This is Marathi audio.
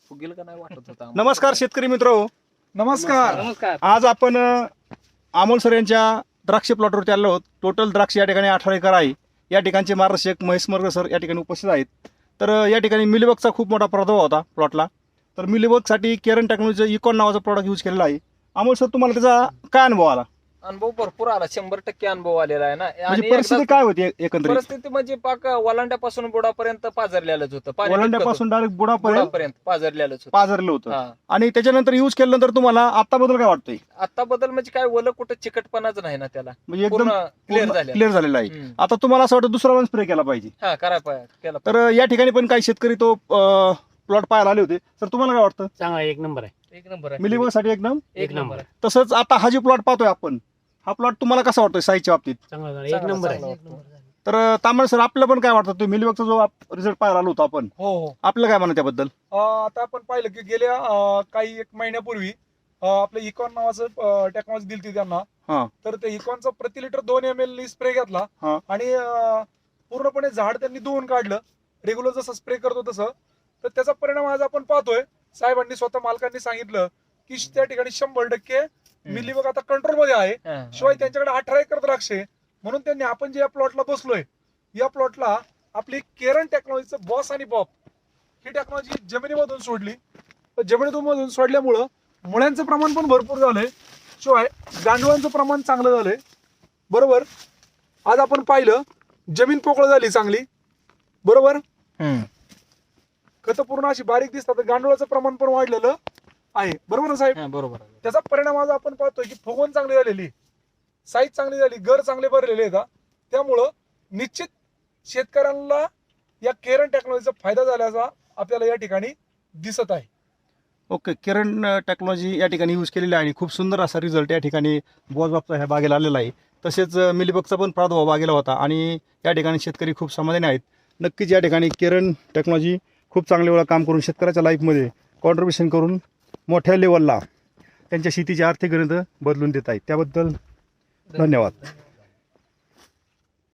फुगेल का नाही वाटत होता. नमस्कार शेतकरी मित्र. नमस्कार. नमस्कार. आज आपण अमोल सर यांच्या द्राक्ष प्लॉटवरती आलो आहोत. टोटल द्राक्ष या ठिकाणी 18 एकर आहे. या ठिकाणचे मार्गदर्शक महेश मर्ग सर या ठिकाणी उपस्थित आहेत. तर या ठिकाणी मिलीबगचा खूप मोठा प्रादुर्भाव होता प्लॉटला. तर मिलीबगसाठी केरन टेक्नॉलॉजीचं इकॉन नावाचं प्रॉडक्ट यूज केलेलं आहे. अमोल सर, तुम्हाला त्याचा काय अनुभव आला? अनुभव भरपूर आला, 100% अनुभव आलेला आहे ना. म्हणजे परिस्थिती काय होती एकंदरीत? परिस्थिती म्हणजे पाक वलांड्यापासून बुडापर्यंत पाझरलेलंच होतं. वलांड्यापासून डायरेक्ट बुडापर्यंत पाझरलेलंच होतं. पाझरलं होतं. हा. आणि त्याच्यानंतर यूज केल्यानंतर तुम्हाला आता बदल काय वाटतोय? आता बदल म्हणजे काय, वलं कुठं चिकटपणाच नाही ना त्याला, म्हणजे एकदम क्लिअर झाले. क्लिअर झालेला आहे. हम्म. आता तुम्हाला असं वाटतं दुसरा वन स्प्रे केला पाहिजे? हा, करायला केला. तर या ठिकाणी पण काही शेतकरी तो प्लॉट पाहायला आले होते. तर तुम्हाला काय वाटतं? चांगला एक नंबर आहे. एक नंबर आहे. मिलीबगसाठी एकदम एक नंबर आहे. तसंच आता हा जी प्लॉट पाहतोय आपण, हा प्लॉट तुम्हाला कसा वाटतोय साईजच्या बाबतीत? चांगला झाला, एक चांगला, नंबर चांगला आहे. वाटतो. तर तांबड सर, आपलं पण काय वाटतं? तुम्ही मिलीबगचा जो रिझल्ट पाहायला आलो होतो आपण, हो हो. आपलं काय म्हणणं त्याबद्दल? आता आपण पाहिलं की गेल्या काही एक महिन्यापूर्वी आपलं इकॉन नावाचं टेक्नॉलॉजी दिली त्यांना. हा. तर ते इकॉनचा प्रति लिटर 2 ml स्प्रे घेतला हा. आणि पूर्णपणे झाड त्यांनी धुवून काढलं, रेग्युलर जसं स्प्रे करतो तसं. तर त्याचा परिणाम आज आपण पाहतोय. साहेबांनी स्वतः मालकांनी सांगितलं की त्या ठिकाणी 100% मिलीबग आता कंट्रोल मध्ये आहे. हा. शिवाय त्यांच्याकडे 18 एकर द्राक्ष आहे. म्हणून त्यांनी आपण जे या प्लॉटला बसलोय, या प्लॉटला आपली केरन टेक्नॉलॉजीचं बॉस आणि बॉप ही टेक्नॉलॉजी जमिनीमधून सोडली. तर जमिनीमधून सोडल्यामुळं मुळ्यांचं प्रमाण पण भरपूर झालंय, शिवाय गांडुळांचं प्रमाण चांगलं झालंय. बरोबर. आज आपण पाहिलं जमीन पोकळ झाली चांगली. बरोबर. खतं पूर्ण अशी बारीक दिसतात, तर गांडुळाचं प्रमाण पण वाढलेलं आहे. बरोबर ना साहेब? हा, बरोबर आहे. त्याचा परिणाम आज आपण पाहतोय की फुगवण चांगली झालेली, साईज चांगली झाली, गर चांगले भरलेले आहेत. त्यामुळं निश्चित शेतकऱ्यांना या केरन टेक्नॉलॉजीचा फायदा झाल्याचा आपल्याला या ठिकाणी दिसत आहे. ओके. केरन टेक्नॉलॉजी या ठिकाणी यूज केलेली आहे आणि खूप सुंदर असा रिझल्ट या ठिकाणी बॉसबापचा ह्या बागेला आलेला आहे. तसेच मिलीबगचा पण प्रादुर्भाव बागेला होता आणि या ठिकाणी शेतकरी खूप समाधानी आहेत. नक्कीच या ठिकाणी केरन टेक्नॉलॉजी खूप चांगल्या वेळा काम करून शेतकऱ्याच्या लाईफमध्ये कॉन्ट्रीब्युशन करून मोठ्या लेवलला त्यांच्या शेतीची आर्थिक गणितं बदलून देत आहेत. त्याबद्दल धन्यवाद.